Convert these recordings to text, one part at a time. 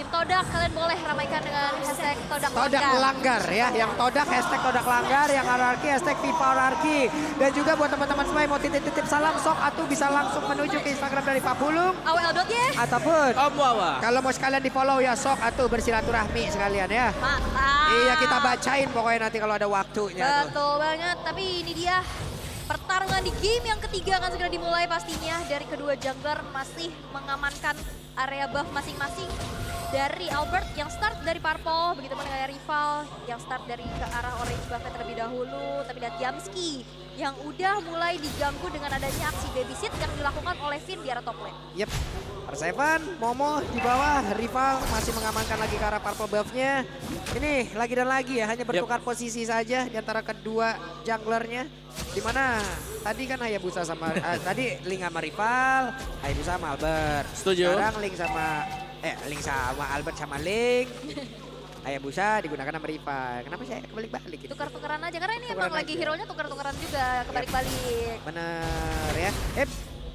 Todak, kalian boleh ramaikan dengan hashtag Todak Todak langgar ya, yang Todak hashtag Todak langgar, yang Ararki hashtag FIFA Ararki. Dan juga buat teman-teman semua yang mau titip-titip salam sok atau bisa langsung menuju ke Instagram dari Pak Pulung. AWL.y. Ataupun Om Wawa. kalau mau sekalian di follow ya sok atau bersilaturahmi sekalian ya. Mantap. Iya kita bacain pokoknya nanti kalau ada waktunya tuh. Betul banget, tapi ini dia pertarungan di game yang ketiga akan segera dimulai pastinya. Dari kedua jungler masih mengamankan area buff masing-masing. Dari Albert yang start dari purple, begitu pun dengan rival yang start dari ke arah orange buffnya terlebih dahulu. Tapi lihat Yamski yang udah mulai diganggu dengan adanya aksi babysit yang dilakukan oleh Finn di arah top lane. Yep. R7, Momo di bawah, rival masih mengamankan lagi ke arah purple buff-nya. Ini lagi dan lagi ya, hanya bertukar posisi saja di antara kedua junglernya. Dimana tadi kan Hayabusa sama, tadi Link sama rival, Hayabusa sama Albert. Setuju. Sekarang Link sama Albert sama Link. Hayabusa digunakan sama rival. Kenapa saya kebalik-balik gitu? Tukar-tukaran aja, karena ini Tukaran emang lagi aja. hero-nya tukar-tukaran juga, kebalik-balik. Bener ya.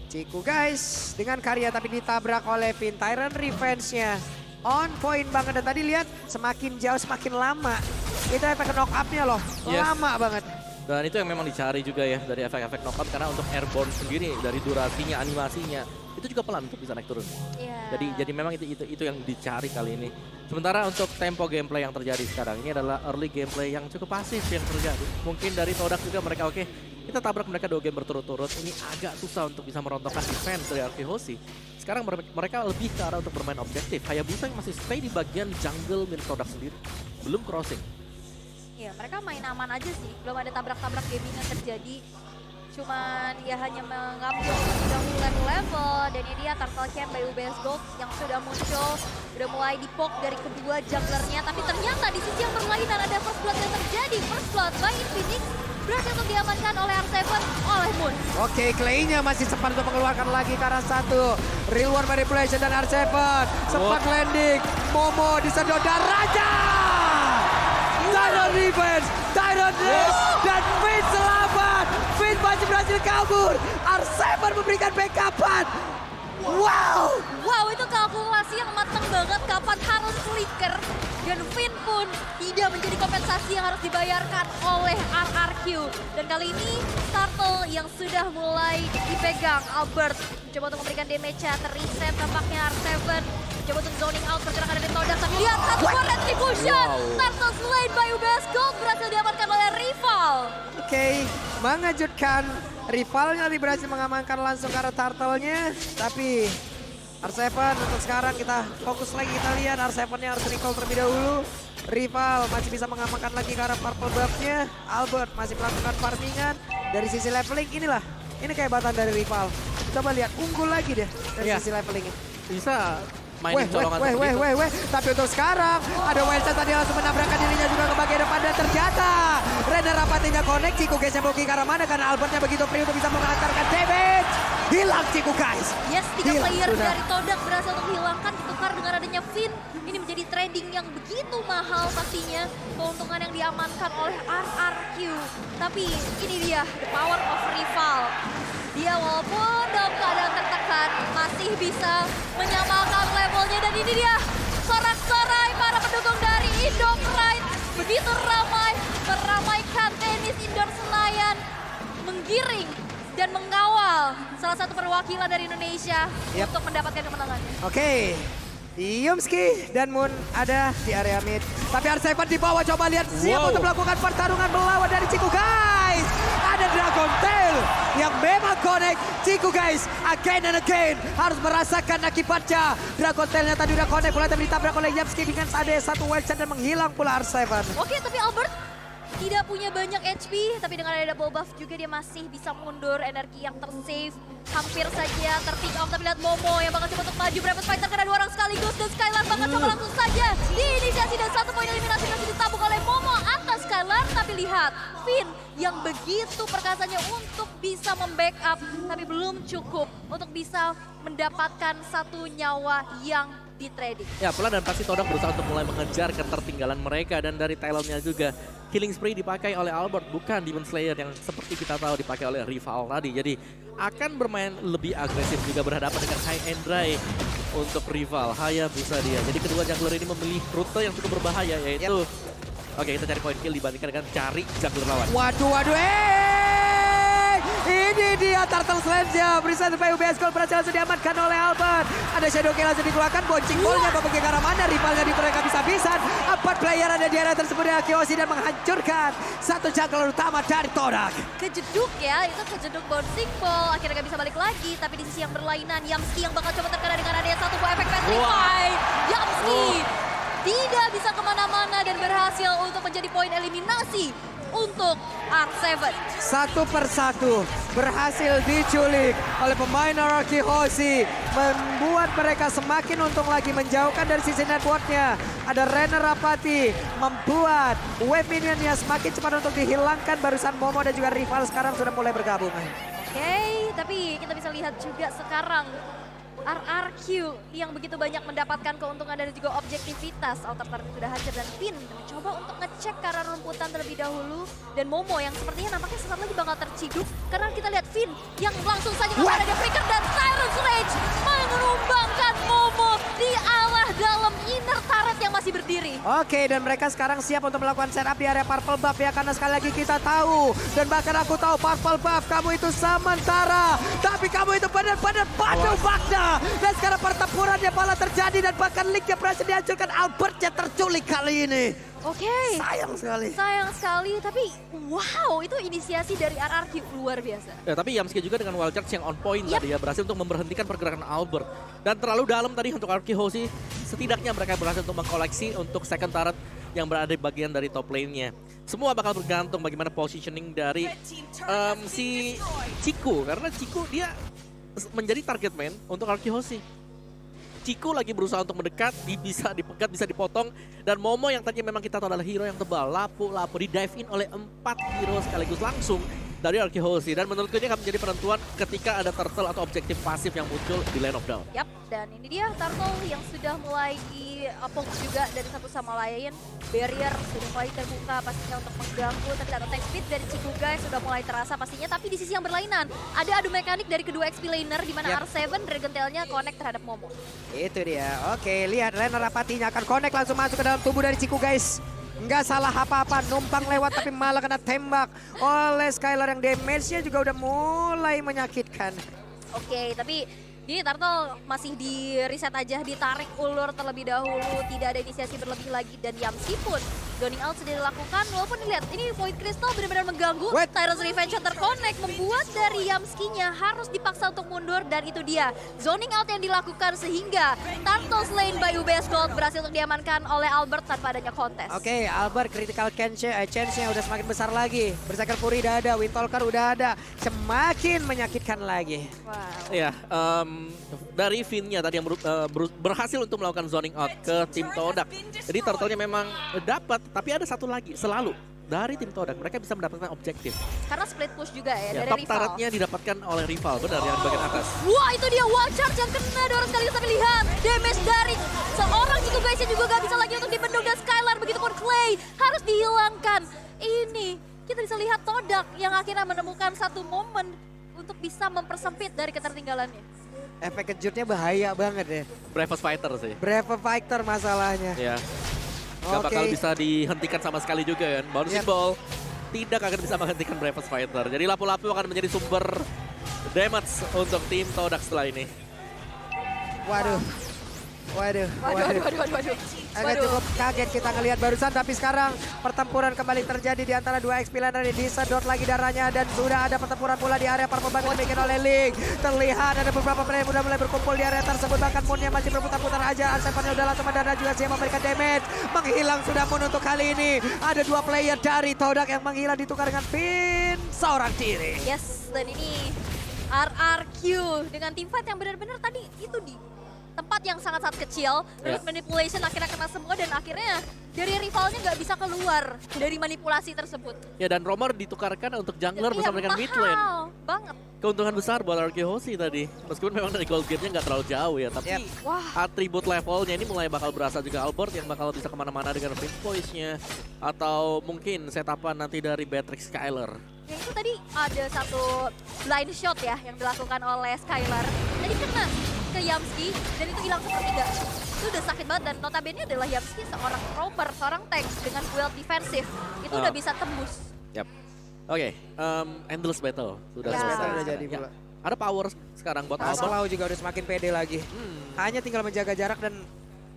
Ciku guys, dengan karya tapi ditabrak oleh Finn. Tyrant revenge-nya on point banget. Dan tadi lihat semakin jauh semakin lama. Itu efek knock up-nya loh, Yes. lama banget. Dan itu yang memang dicari juga ya dari efek-efek knockout karena untuk airborne sendiri dari durasinya, animasinya itu juga pelan untuk bisa naik turun. Iya. Jadi memang itu yang dicari kali ini. Sementara untuk tempo gameplay yang terjadi sekarang ini adalah early gameplay yang cukup pasif yang terjadi. Mungkin dari Todak juga mereka oke, kita tabrak mereka 2 game berturut-turut. Ini agak susah untuk bisa merontokkan defense dari Arki Hoshi. Sekarang mereka lebih ke arah untuk bermain objektif. Hayabusa yang masih stay di bagian jungle milik Todak sendiri. Belum crossing. Iya, mereka main aman aja sih. Belum ada tabrak-tabrak gaming yang terjadi. Cuman ya hanya mengambil dahulu level. Dan ini dia Turtle Camp by UBS Gold yang sudah muncul. Udah mulai dipok dari kedua junglernya. Tapi ternyata di sisi yang berlainan ada first blood yang terjadi. First blood by Infinix berhasil untuk diamankan oleh R7 oleh Moon. Oke, Clay-nya masih sempat untuk mengeluarkan lagi ke arah 1. Real One Manipulation dan R7 sempat landing. Momo disedot dan Raja! Tyrant revenge, Tyrant race, dan Finn selamat. Finn masih berhasil kabur. R7 memberikan backupan. Wow! Wow, itu kalkulasi yang matang banget kapan harus flicker. Dan Finn pun tidak menjadi kompensasi yang harus dibayarkan oleh RRQ. Dan kali ini Turtle yang sudah mulai dipegang Albert. Mencoba untuk memberikan damage-nya, terreset tampaknya R7. Coba untuk zoning out pergerakan dari Todak. Tapi lihat satu more retribution. Turtle slain by UBS Gold berhasil diamankan oleh rival. Oke, mengejutkan. Rivalnya tadi berhasil mengamankan langsung ke arah turtle-nya. Tapi R7 untuk sekarang kita fokus lagi, kita lihat R7-nya harus recall terlebih dahulu. Rival masih bisa mengamankan lagi ke arah purple buff-nya. Albert masih melakukan farmingan. Dari sisi leveling inilah, ini kehebatan dari rival. Coba lihat, unggul lagi deh dari Iya. sisi levelingnya. Bisa mainin colongan seperti itu. Tapi untuk sekarang ada Wildcat tadi langsung menabrakkan dirinya juga ke bagian depan dan ternyata Renner rapatinya connect. Ciku guys yang booking ke arah mana karena Albertnya begitu free untuk bisa mengantarkan damage. Hilang Ciku guys. Yes, 3 Hilang player sudah. dari Todak berhasil untuk dihilangkan, ditukar dengan adanya Finn. Ini menjadi trading yang begitu mahal pastinya. Keuntungan yang diamankan oleh RRQ. Tapi ini dia, the power of rival. Dia walaupun dalam keadaan tertekan masih bisa menyamakan levelnya. Dan ini dia, sorak-sorai para pendukung dari Indo Pride. Begitu ramai, meramaikan tenis indoor Senayan. Menggiring dan mengawal salah satu perwakilan dari Indonesia Yap. untuk mendapatkan kemenangannya. Oke. Yumski dan Moon ada di area mid. Tapi R7 di bawah, coba lihat siap Wow. untuk melakukan pertarungan melawan dari Ciku guys. Ada Dragon Tail yang memang connect. Ciku guys again and again harus merasakan akibatnya. Dragon Tailnya tadi udah connect, mulai tapi ditabrak oleh Yumski dengan ada satu wild shot dan menghilang pula R7. Oke, tapi Albert tidak punya banyak HP, tapi dengan ada double buff juga dia masih bisa mundur, energi yang tersave. Hampir saja terpick off, tapi lihat Momo yang bakal coba untuk maju. Breakfast Fighter karena 2 orang sekaligus dan Skylar bakal coba langsung saja diinisiasi dan 1 poin eliminasi masih ditabung oleh Momo atas Skylar. Tapi lihat, Finn yang begitu perkasanya untuk bisa membackup, tapi belum cukup untuk bisa mendapatkan 1 nyawa yang di trading. Ya pelan dan pasti Todak berusaha untuk mulai mengejar ketertinggalan mereka. Dan dari Talonnya juga Killing Spree dipakai oleh Albert, bukan Demon Slayer yang seperti kita tahu dipakai oleh rival tadi. Jadi akan bermain lebih agresif juga berhadapan dengan High and Dry. untuk rival Hayabusa dia. Jadi kedua jungler ini memilih rute yang cukup berbahaya, yaitu oke, kita cari point kill dibandingkan dengan cari jungler lawan. Waduh, ini dia Turtle Sledge-nya. Berisan supaya UBS Gold berhasil langsung diamankan oleh Albert. Ada Shadow Kill langsung dikeluarkan, boncing ballnya Bapak ke arah mana, rivalnya diturunkan habis-habisan. 4 player ada di area tersebut dengan Kyoshi dan menghancurkan satu jungler utama dari Todak. Kejeduk ya, itu kejeduk bouncing ball. Akhirnya gak bisa balik lagi, tapi di sisi yang berlainan, Yamski yang bakal coba terkena dengan adanya satu buah efek Petrify. Yamski tidak bisa kemana-mana dan berhasil untuk menjadi poin eliminasi untuk R7. Satu persatu berhasil diculik oleh pemain RRQ Hoshi. Membuat mereka semakin untung lagi menjauhkan dari sisi networknya. Ada Renner Rapati membuat wave minionnya semakin cepat untuk dihilangkan. Barusan Momo dan juga rival sekarang sudah mulai bergabung. Oke, tapi kita bisa lihat juga sekarang RRQ yang begitu banyak mendapatkan keuntungan dan juga objektivitas. Outer Turret sudah hancur dan Finn mencoba untuk ngecek ke arah rumputan terlebih dahulu. Dan Momo yang sepertinya nampaknya sesaat lagi bakal terciduk. Karena kita lihat Finn yang langsung saja kepada ada Flicker dan Tyrant's Rage menumbangkan Momo di arah dalam inner turret yang masih berdiri. Oke, dan mereka sekarang siap untuk melakukan setup di area Purple Buff ya. Karena sekali lagi kita tahu, dan bahkan aku tahu Purple Buff, kamu itu sementara. Tapi kamu itu benar-benar padu bakda. Dan sekarang pertempurannya malah terjadi dan bahkan League-nya berhasil dihancurkan. Albertnya terculik kali ini. Oke. Sayang sekali. Sayang sekali, tapi wow, itu inisiasi dari RRQ luar biasa. Ya, tapi Yamski juga dengan wild charge yang on point tadi ya, berhasil untuk memberhentikan pergerakan Albert. Dan terlalu dalam tadi untuk RRQ Hoshi, setidaknya mereka berhasil untuk mengkoleksi untuk second turret yang berada di bagian dari top lane-nya. Semua bakal bergantung bagaimana positioning dari si Chico, karena Chico dia menjadi target man untuk RRQ Hoshi. Chico lagi berusaha untuk mendekat, bisa dipegat, bisa dipotong. Dan Momo yang tadinya memang kita tahu adalah hero yang tebal, lapu-lapu, di-dive in oleh 4 hero sekaligus langsung dari RRQ Hoshi. Dan menurutku ini akan menjadi penentuan ketika ada turtle atau objektif pasif yang muncul di Lane of Dawn. Yap, dan ini dia turtle yang sudah mulai di-focus juga dari satu sama lain. Barrier sudah mulai terbuka pastinya untuk mengganggu, tapi attack speed dari Chikuga sudah mulai terasa pastinya. Tapi di sisi yang berlainan, ada adu mekanik dari kedua XP laner di mana R7 Dragon Tail-nya connect terhadap Momo. Itu dia. Oke, lihat Renner Rapatinya akan connect langsung masuk ke dalam tubuh dari Chico, guys. Nggak salah apa-apa, numpang lewat tapi malah kena tembak oleh Skylar yang damage-nya juga udah mulai menyakitkan. Oke, tapi ini Turtle masih di reset aja, ditarik ulur terlebih dahulu, tidak ada inisiasi berlebih lagi, dan Yamski pun zoning out sudah dilakukan. Walaupun dilihat ini point crystal benar-benar mengganggu. Tyrant's Revenge terconnect membuat dari Yamski-nya harus dipaksa untuk mundur, dan itu dia zoning out yang dilakukan sehingga Turtle Lane by UBS Gold berhasil untuk diamankan oleh Albert tanpa adanya kontes. Oke, Albert critical chance-nya udah semakin besar lagi. Berserker Fury udah ada, Windtalker udah ada, semakin menyakitkan lagi. Wow. Ya, dari Finn-nya tadi yang berhasil untuk melakukan zoning out ke tim Todak. Jadi turtle-nya memang dapat, tapi ada satu lagi selalu dari tim Todak. Mereka bisa mendapatkan objektif. Karena split push juga ya, dari top rival. turret-nya didapatkan oleh rival, benar yang di bagian atas. Wah, itu dia wall charge yang kena dorong sekali, tapi lihat damage dari seorang Chico guys-nya juga gak bisa lagi untuk dibendung, dan Skylar begitupun Clay harus dihilangkan. Ini kita bisa lihat Todak yang akhirnya menemukan satu momen untuk bisa mempersempit dari ketertinggalannya. Efek kejutnya bahaya banget ya. Bravest Fighter sih. Brave Fighter masalahnya. Ya. Gak bakal bisa dihentikan sama sekali juga kan. Bouncing Ball tidak akan bisa menghentikan Bravest Fighter. Jadi lapu-lapu akan menjadi sumber damage untuk tim Todak setelah ini. Waduh. Waduh. Agak cukup kaget kita ngelihat barusan, tapi sekarang pertempuran kembali terjadi di antara dua XP laner ini. Disedot lagi darahnya dan sudah ada pertempuran pula di area Purple Buff yang dibikin oleh League. Terlihat ada beberapa player yang sudah mulai berkumpul di area tersebut, bahkan Moon-nya masih berputar-putar aja. R7-nya udah langsung mendarat juga siap memberikan damage. Menghilang sudah Moon untuk kali ini. Ada 2 player dari Todak yang menghilang ditukar dengan Finn seorang diri. Yes, dan ini RRQ dengan team fight yang benar-benar tadi itu di tempat yang sangat-sangat kecil, terus manipulation akhirnya kena semua, dan akhirnya dari rivalnya nggak bisa keluar dari manipulasi tersebut. Ya, dan Romer ditukarkan untuk jungler bersama dengan mid lane. Mahal banget. Keuntungan besar buat RRQ Hoshi tadi. Meskipun memang dari gold game-nya nggak terlalu jauh ya, tapi atribut levelnya ini mulai bakal berasa juga. Albert yang bakal bisa kemana-mana dengan Finn Voice-nya, atau mungkin setapan nanti dari Beatrix Skylar. Ya itu tadi ada satu blind shot ya yang dilakukan oleh Skylar. Tadi kena ke Yamski dan itu hilang sepertiga. Itu udah sakit banget dan notabene adalah Yamski seorang roamer, seorang tank dengan build defensif. Itu udah bisa tembus. Yap. Oke, endless battle sudah Ya. selesai. Udah jadi Ya. pula. Ada power sekarang buat Albert. Aslau juga udah semakin pede lagi. Hanya tinggal menjaga jarak dan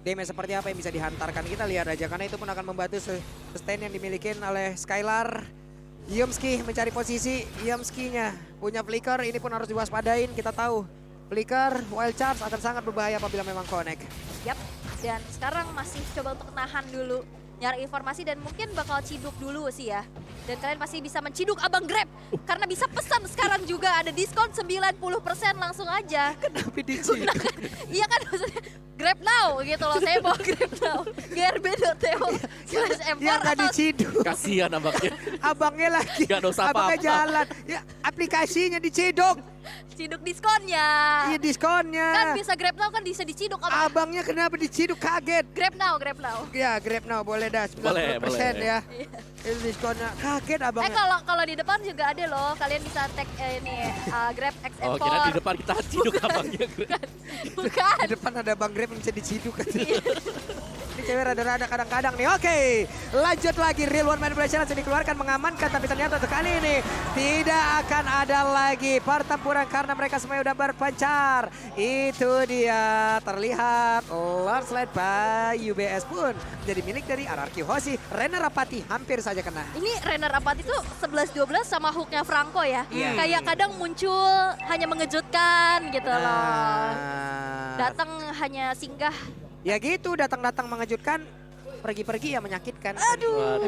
damage seperti apa yang bisa dihantarkan. Kita lihat aja karena itu pun akan membantu sustain yang dimiliki oleh Skylar. Yumski mencari posisi, Yumski-nya punya flicker, ini pun harus diwaspadain. Kita tahu flicker, wild charge akan sangat berbahaya apabila memang connect. Yap, dan sekarang masih coba untuk nahan dulu, nyari informasi dan mungkin bakal ciduk dulu sih ya. Dan kalian pasti bisa menciduk Abang Grab, karena bisa pesan sekarang juga ada diskon 90% langsung aja. Kenapa diciduk? Iya kan maksudnya Grab now gitu loh, saya mau Grab now. grb.to/m4 Ya nggak diciduk. Kasihan abangnya. Abangnya lagi, Nggak dosa abangnya apa-apa. jalan. Ya aplikasinya diciduk, ciduk diskonnya. iya diskonnya. Kan bisa Grab now kan bisa diciduk Abang. Abangnya kenapa diciduk, kaget. Grab now, Grab now. Ya Grab now boleh dah 90% Boleh. ya. Itu diskonnya, kaget abangnya. Kalau di depan juga ada loh, kalian bisa tag ini Grab XM4. Oh, kira di depan kita ciduk abangnya. Bukan. Di depan ada Bang Grab yang bisa diciduk. Ini cewek rada-rada kadang-kadang nih. Oke, lanjut lagi. Real One Manipulation langsung dikeluarkan mengamankan. Tapi ternyata untuk kali ini tidak akan ada lagi pertempuran karena mereka semuanya udah berpencar. Itu dia terlihat landslide by UBS pun jadi milik dari RRQ Hoshi. Renner Rapati hampir saja kena. Ini Renner Apati tuh 11-12 sama hooknya Franco ya. Iya. Kayak kadang muncul hanya mengejutkan gitu loh. Nah, Datang hanya singgah. ya gitu, datang-datang mengejutkan, pergi-pergi ya menyakitkan. Aduh.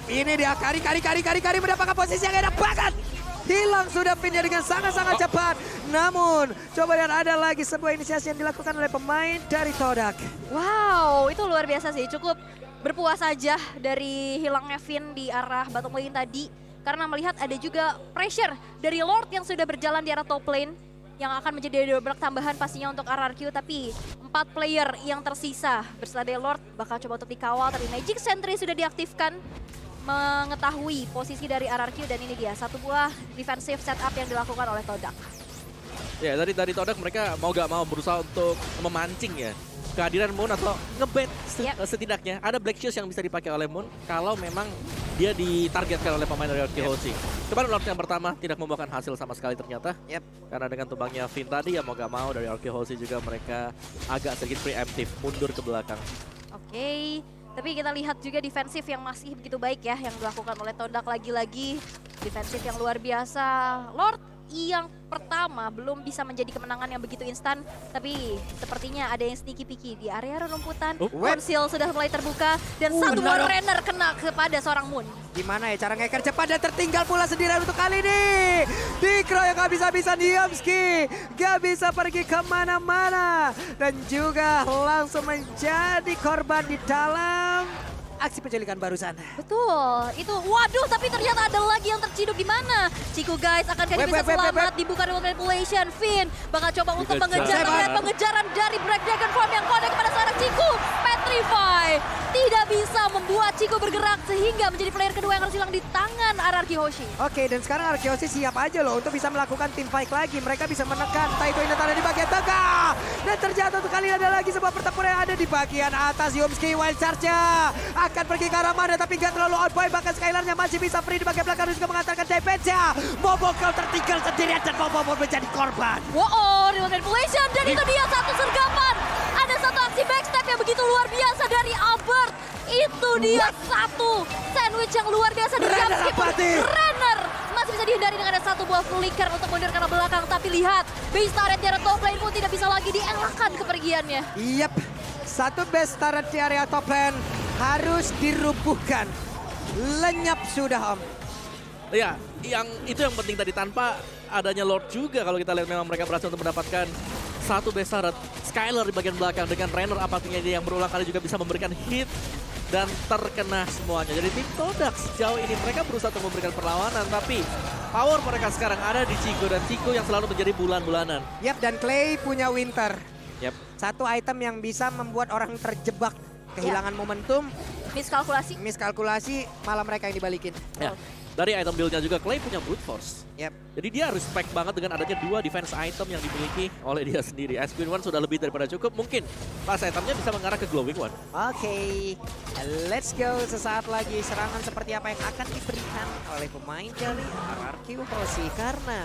Ini dia kari mendapatkan posisi yang enak banget. Hilang sudah pinnya dengan sangat-sangat cepat. Namun, coba lihat ada lagi sebuah inisiasi yang dilakukan oleh pemain dari Todak. Wow, itu luar biasa sih. Cukup berpuas saja dari hilangnya Finn di arah bottom lane tadi. Karena melihat ada juga pressure dari Lord yang sudah berjalan di arah top lane. Yang akan menjadi dobrak tambahan pastinya untuk RRQ. Tapi 4 player yang tersisa bersama dari Lord bakal coba untuk dikawal. Tapi Magic Sentry sudah diaktifkan. Mengetahui posisi dari RRQ dan ini dia. Satu buah defensive setup yang dilakukan oleh Todak. Ya, dari Todak mereka mau gak mau berusaha untuk memancing ya kehadiran Moon atau ngebet setidaknya ada Black Shoes yang bisa dipakai oleh Moon kalau memang dia ditargetkan oleh pemain dari RRQ Hoshi. Kemarin Lord yang pertama tidak membuahkan hasil sama sekali ternyata. Karena dengan tumbangnya Finn tadi ya mau gak mau dari RRQ Hoshi juga mereka agak sedikit preemptif mundur ke belakang. Oke, tapi kita lihat juga defensif yang masih begitu baik ya yang dilakukan oleh Todak lagi-lagi. Defensif yang luar biasa. Lord yang pertama belum bisa menjadi kemenangan yang begitu instan, tapi sepertinya ada yang sneaky picky di area rumputan. Konsil sudah mulai terbuka dan satu buah Renner kena kepada seorang Moon. Gimana ya cara ngeker cepat dan tertinggal pula sendirian untuk kali ini. Dikeroyok habis-habisan Yamski. Gak bisa pergi kemana-mana. Dan juga langsung menjadi korban di dalam aksi penculikan barusan. Betul, itu waduh tapi ternyata ada lagi yang terciduk di mana. Ciku guys akan bisa selamat dibuka dengan manipulation. Finn bakal coba untuk mengejar pengejaran dari Black Dragon Form yang kode kepada seorang Ciku. Petrify tidak bisa membuat Ciku bergerak sehingga menjadi player kedua yang harus hilang di tangan RRQ Hoshi. Oke, dan sekarang RRQ Hoshi siap aja loh untuk bisa melakukan team fight lagi. Mereka bisa menekan Taito Inatana di bagian tengah. Dan terjatuh untuk kali ada lagi sebuah pertempuran yang ada di bagian atas. Yumski wild charge-nya akan pergi ke arah mana tapi nggak terlalu on point. Bahkan Skylarnya masih bisa free di bagian belakang dan juga mengantarkan defense-nya. Bobo kau tertinggal sendirian dan Bobo menjadi korban. Wow, real manipulation dan itu dia satu sergapan. Ada satu aksi backstep yang begitu luar biasa dari Albert. Itu dia satu sandwich yang luar biasa dari Yamski. Renner masih bisa dihindari dengan ada satu buah flicker untuk mundur ke arah belakang. Tapi lihat, base turret di area top lane pun tidak bisa lagi dielakkan kepergiannya. Yap, satu base turret di area top lane harus dirubuhkan. Lenyap sudah, Om. Ya, itu yang penting tadi tanpa adanya Lord juga kalau kita lihat memang mereka berhasil untuk mendapatkan satu base turret. Skylar di bagian belakang dengan Renner apatinya dia yang berulang kali juga bisa memberikan hit dan terkena semuanya. Jadi tim Todak sejauh ini mereka berusaha untuk memberikan perlawanan tapi power mereka sekarang ada di Chico dan Chico yang selalu menjadi bulan-bulanan. Yap, dan Clay punya Winter. Yap. Satu item yang bisa membuat orang terjebak, kehilangan momentum, Miskalkulasi. miskalkulasi, malah mereka yang dibalikin. Ya. Dari item build-nya juga, Clay punya brute force. Yep. Jadi dia respect banget dengan adanya 2 defense item yang dimiliki oleh dia sendiri. Ice Queen One sudah lebih daripada cukup. Mungkin pas itemnya bisa mengarah ke Glowing One. Oke, let's go. Sesaat lagi serangan seperti apa yang akan diberikan oleh pemain dari RRQ Hoshi. Karena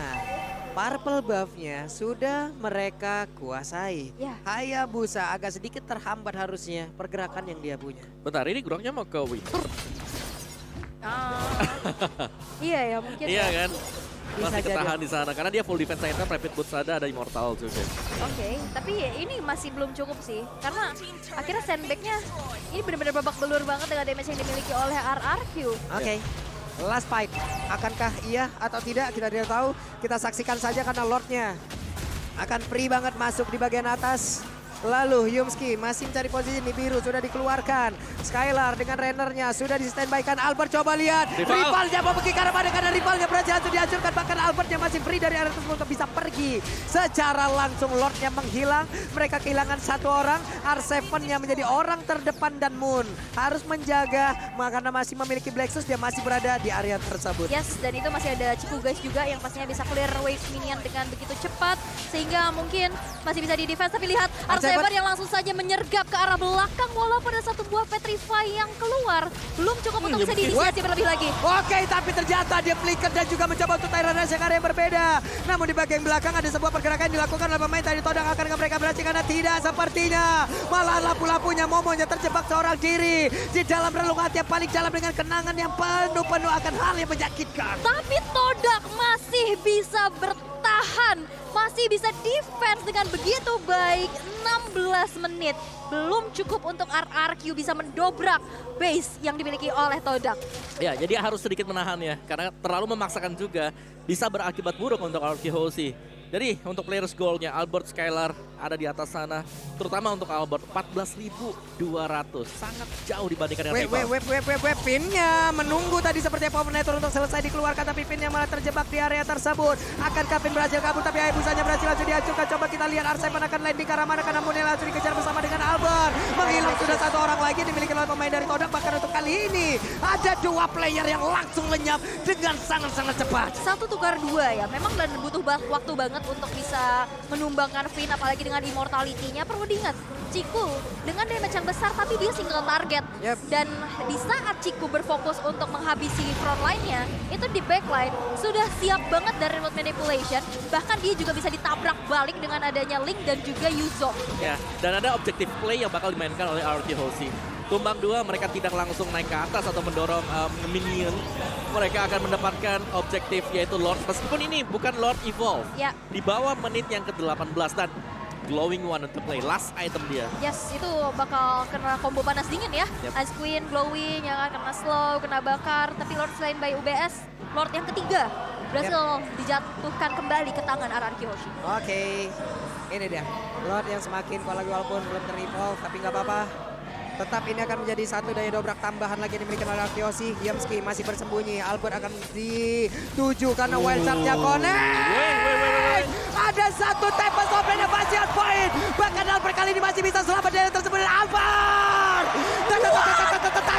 purple buff-nya sudah mereka kuasai. Ya. Hayabusa agak sedikit terhambat harusnya pergerakan yang dia punya. Bentar, ini Groknya mau ke Winter. Iya ya mungkin. Iya ya. kan? Masih jadi. ketahan di sana karena dia full defense item, rapid boots ada Immortal juga. Oke, tapi ini masih belum cukup sih. Karena akhirnya sandbag-nya ini benar-benar babak belur banget dengan damage yang dimiliki oleh RRQ. Oke. Last fight, akankah iya atau tidak kita tidak tahu. Kita saksikan saja karena Lordnya akan free banget masuk di bagian atas. Lalu Yumski masih mencari posisi di biru, sudah dikeluarkan. Skylar dengan Rennernya sudah di standby-kan. Albert coba lihat, rivalnya mau pergi ke arah mana karena rivalnya berhasil dihancurkan. Bahkan Albertnya masih free dari area tersebut untuk bisa pergi. Secara langsung Lordnya menghilang, mereka kehilangan 1 orang. R7-nya menjadi orang terdepan dan Moon harus menjaga karena masih memiliki Blacksus, dia masih berada di area tersebut. Yes, dan itu masih ada Ciku guys juga yang pastinya bisa clear wave minion dengan begitu cepat. Sehingga mungkin masih bisa di-defense, tapi lihat R7 yang langsung saja menyergap ke arah belakang walaupun ada 1 buah Petrify yang keluar. Belum cukup untuk bisa diinisiasi berlebih lagi. Oke, tapi ternyata dia flicker dan juga mencoba untuk Tyrannus yang area yang berbeda. Namun di bagian belakang ada sebuah pergerakan yang dilakukan oleh pemain tadi Todang. Akankah mereka berhasil? Karena tidak sepertinya. Malah lampu-lampunya Momonya terjebak seorang diri di dalam relung hati yang paling dalam dengan kenangan yang penuh akan hal yang menyakitkan. Tapi Todak masih bisa bertahan, masih bisa defense dengan begitu baik. 16 menit belum cukup untuk RRQ bisa mendobrak base yang dimiliki oleh Todak. Ya, jadi harus sedikit menahan ya, karena terlalu memaksakan juga bisa berakibat buruk untuk RRQ Hoshi. Jadi untuk players goal-nya Albert, Skylar ada di atas sana. Terutama untuk Albert 14.200. Sangat jauh dibandingkan dengan rival. Pinnya menunggu tadi seperti Pominator untuk selesai dikeluarkan. Tapi pinnya malah terjebak di area tersebut. Akankah Pin berhasil kabur tapi Hayabusanya berhasil langsung dihancurkan. Coba kita lihat R7 akan landing ke arah mana. Karena Munir langsung dikejar bersama dengan Albert. Menghilang sudah 1 orang lagi dimiliki oleh pemain dari Todak. Bahkan untuk kali ini ada 2 player yang langsung lenyap dengan sangat-sangat cepat. 1 tukar 2 ya, memang dan butuh waktu banget untuk bisa menumbangkan Finn, apalagi dengan immortality-nya. Perlu diingat, Ciku dengan damage yang besar tapi dia single target. Yep. Dan di saat Ciku berfokus untuk menghabisi front line-nya, itu di backline sudah siap banget dari remote manipulation. Bahkan dia juga bisa ditabrak balik dengan adanya Link dan juga Yuzo. Ya, dan ada objective play yang bakal dimainkan oleh RRQ Hoshi. Tumbang 2 mereka tidak langsung naik ke atas atau mendorong minion. Mereka akan mendapatkan objektif yaitu Lord. Meskipun ini bukan Lord Evolve. Ya. Di bawah menit yang ke-18 dan Glowing One untuk play. Last item dia. Yes, itu bakal kena combo panas dingin ya. Yep. Ice Queen, Glowing, yang akan kena slow, kena bakar. Tapi Lord selain by UBS, Lord yang ketiga berhasil dijatuhkan kembali ke tangan RRQ Hoshi. Oke, ini dia Lord yang semakin walaupun belum ter-evolve tapi nggak apa-apa. Tetap ini akan menjadi 1 daya dobrak tambahan lagi yang dimiliki oleh Hoshi. Yamski masih bersembunyi. Albert akan dituju karena wild shot-nya connect. Ada 1 Tempest Open yang masih on point. Bahkan Albert kali ini masih bisa selamat dari tersebut. Dan Albert!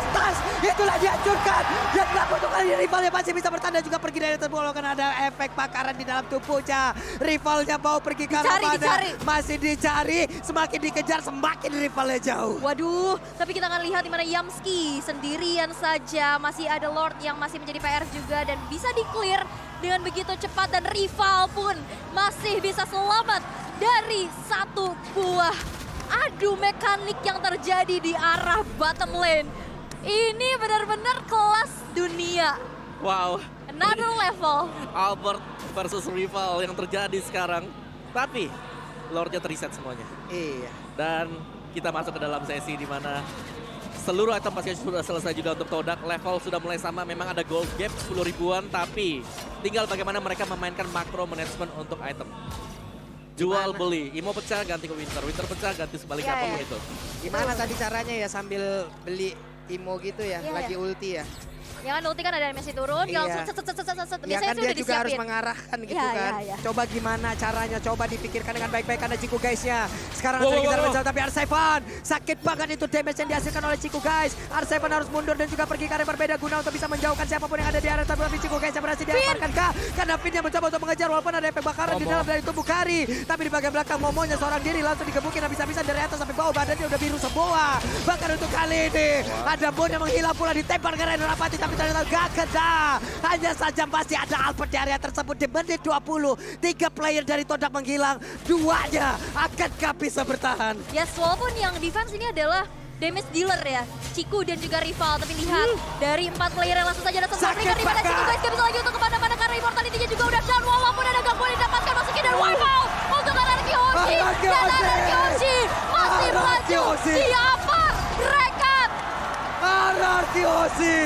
Tas! Itulah dihancurkan. Dan untuk kali ini rivalnya masih bisa bertanda juga pergi dari tersebut. Walaupun ada efek bakaran di dalam tubuhnya. Rivalnya mau pergi ke arah mana. Masih dicari. Semakin dikejar semakin rivalnya jauh. Waduh, tapi kita akan lihat di mana Yamski sendirian saja. Masih ada Lord yang masih menjadi PR juga dan bisa di-clear dengan begitu cepat. Dan rival pun masih bisa selamat dari 1 buah adu mekanik yang terjadi di arah bottom lane. Ini benar-benar kelas dunia. Wow. Another level. Albert versus rival yang terjadi sekarang. Tapi Lordnya terreset semuanya. Iya. Dan kita masuk ke dalam sesi di mana seluruh item pasti sudah selesai juga untuk Todak. Level sudah mulai sama, memang ada gold gap 10 ribuan, tapi tinggal bagaimana mereka memainkan makro management untuk item. Jual beli, Imo pecah ganti ke Winter, Winter pecah ganti sebaliknya apapun itu. Gimana tadi caranya ya sambil beli Imo gitu ya, lagi ulti ya? Ya kan ulti kan ada animasi turun, dia Iya. langsung set. Ya Biasanya kan sih dia udah juga harus disiapin. mengarahkan gitu Iya, kan. iya. Coba gimana caranya, coba dipikirkan dengan baik-baik karena Ciku guysnya. Sekarang Wow, ada dikejar wow, wow. menjauh tapi R7 sakit banget itu damage yang dihasilkan oleh Ciku guys. R7 harus mundur dan juga pergi ke arah yang berbeda guna untuk bisa menjauhkan siapapun yang ada di area tapi Ciku guys yang berhasil diamankan kah? Karena Finn yang mencoba untuk mengejar walaupun ada efek bakaran di Momo. dalam dari tubuh Kari. Tapi di bagian belakang Momonya seorang diri langsung digebukin habis-habisan dari atas sampai bawah, badannya udah biru semua. Bahkan untuk kali ini ada Bon yang menghilang pula ditembak ke Rainer Rapati tapi ternyata gak kena. Hanya saja masih ada Albert di area tersebut di menit 20. 3 player dari Todak menghilang, 2-nya akankah bisa bertahan? Yes, walaupun yang defense ini adalah damage dealer ya, Ciku dan juga rival. Tapi lihat, dari 4 player yang langsung saja datang Sakit di mana banget. Ciku guys gak bisa lagi untuk kemana-mana karena immortality-nya juga udah down. Walaupun ada gangguan yang didapatkan, masukin dan wipe out untuk Anarki Hoshi. Anarki Dan Hoshi. Anarki Hoshi masih Anarki maju. Hoshi. Siapa? Rekat. Anarki Hoshi